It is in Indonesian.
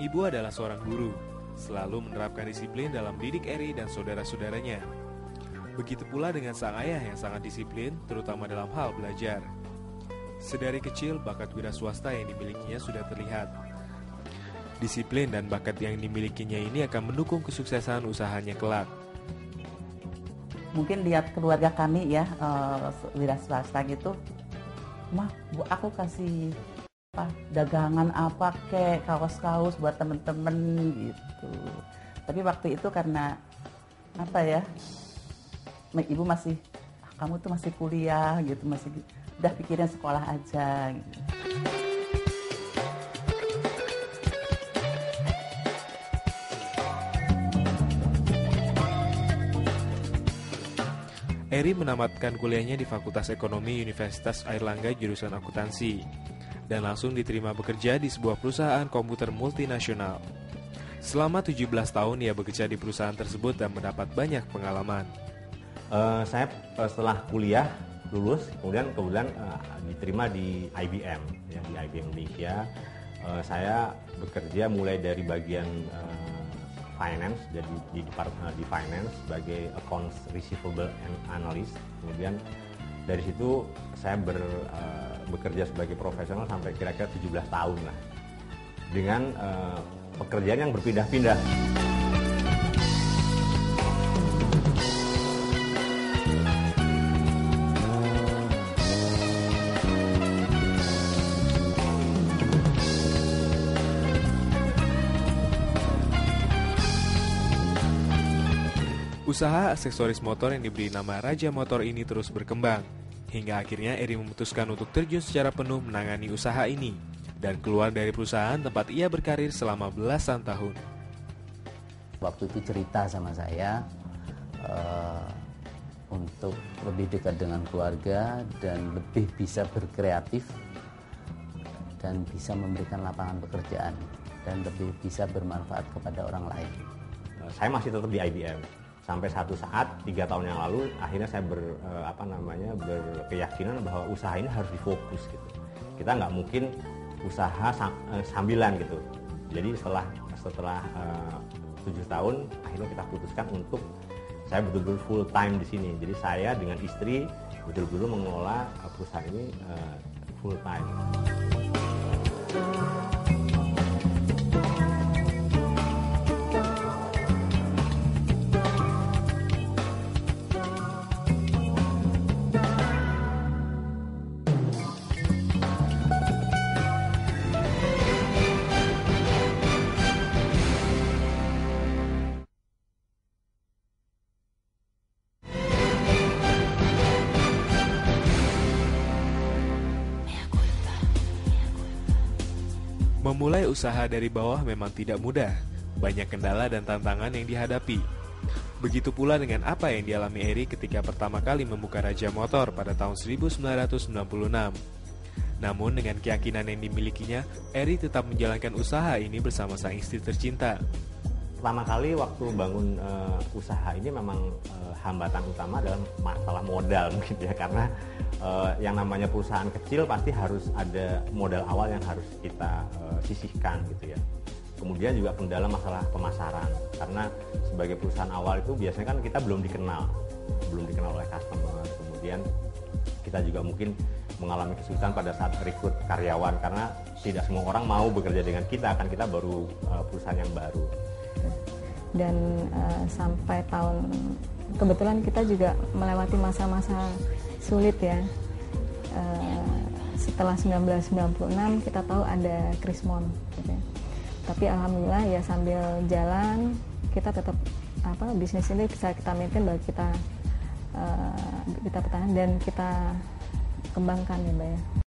ibu adalah seorang guru, selalu menerapkan disiplin dalam didik Eri dan saudara-saudaranya. Begitu pula dengan sang ayah yang sangat disiplin, terutama dalam hal belajar. Sedari kecil, bakat wira swasta yang dimilikinya sudah terlihat. Disiplin dan bakat yang dimilikinya ini akan mendukung kesuksesan usahanya kelak. Mungkin lihat keluarga kami ya, wira swasta gitu, mah bu aku kasih dagangan apa kek, kaos-kaos buat temen-temen gitu. Tapi waktu itu karena apa ya, ibu masih, kamu tuh masih kuliah gitu, masih udah pikirin sekolah aja gitu. Eri menamatkan kuliahnya di Fakultas Ekonomi Universitas Airlangga jurusan akuntansi dan langsung diterima bekerja di sebuah perusahaan komputer multinasional. Selama 17 tahun ia bekerja di perusahaan tersebut dan mendapat banyak pengalaman. Saya setelah kuliah lulus, kemudian diterima di IBM, ya, di IBM Indonesia. Saya bekerja mulai dari bagian finance, jadi di finance sebagai accounts receivable and analyst. Kemudian dari situ saya bekerja sebagai profesional sampai kira-kira 17 tahun lah, dengan pekerjaan yang berpindah-pindah. Usaha aksesoris motor yang diberi nama Raja Motor ini terus berkembang, hingga akhirnya Eri memutuskan untuk terjun secara penuh menangani usaha ini, dan keluar dari perusahaan tempat ia berkarir selama belasan tahun. Waktu itu cerita sama saya untuk lebih dekat dengan keluarga dan lebih bisa berkreatif dan bisa memberikan lapangan pekerjaan dan lebih bisa bermanfaat kepada orang lain. Saya masih tetap di IBM. Sampai satu saat 3 tahun yang lalu akhirnya saya berkeyakinan bahwa usaha ini harus difokus gitu. Kita nggak mungkin usaha sambilan gitu. Jadi setelah 7 tahun akhirnya kita putuskan untuk saya betul-betul full time di sini. Jadi saya dengan istri betul-betul mengelola perusahaan ini full time. Memulai usaha dari bawah memang tidak mudah, banyak kendala dan tantangan yang dihadapi. Begitu pula dengan apa yang dialami Eri ketika pertama kali membuka Raja Motor pada tahun 1996. Namun dengan keyakinan yang dimilikinya, Eri tetap menjalankan usaha ini bersama sang istri tercinta. Pertama kali waktu bangun usaha ini memang hambatan utama adalah masalah modal mungkin ya, karena yang namanya perusahaan kecil pasti harus ada modal awal yang harus kita sisihkan gitu ya. Kemudian juga kendala masalah pemasaran, karena sebagai perusahaan awal itu biasanya kan kita belum dikenal oleh customer. Kemudian kita juga mungkin mengalami kesulitan pada saat rekrut karyawan, karena tidak semua orang mau bekerja dengan kita, kan kita baru perusahaan yang baru. Dan sampai kebetulan kita juga melewati masa-masa sulit ya. Setelah 1996 kita tahu ada Krismon gitu ya. Tapi alhamdulillah ya sambil jalan kita tetap bisnis ini bisa kita maintain, bahwa kita pertahankan dan kita kembangkan ya Mbak ya.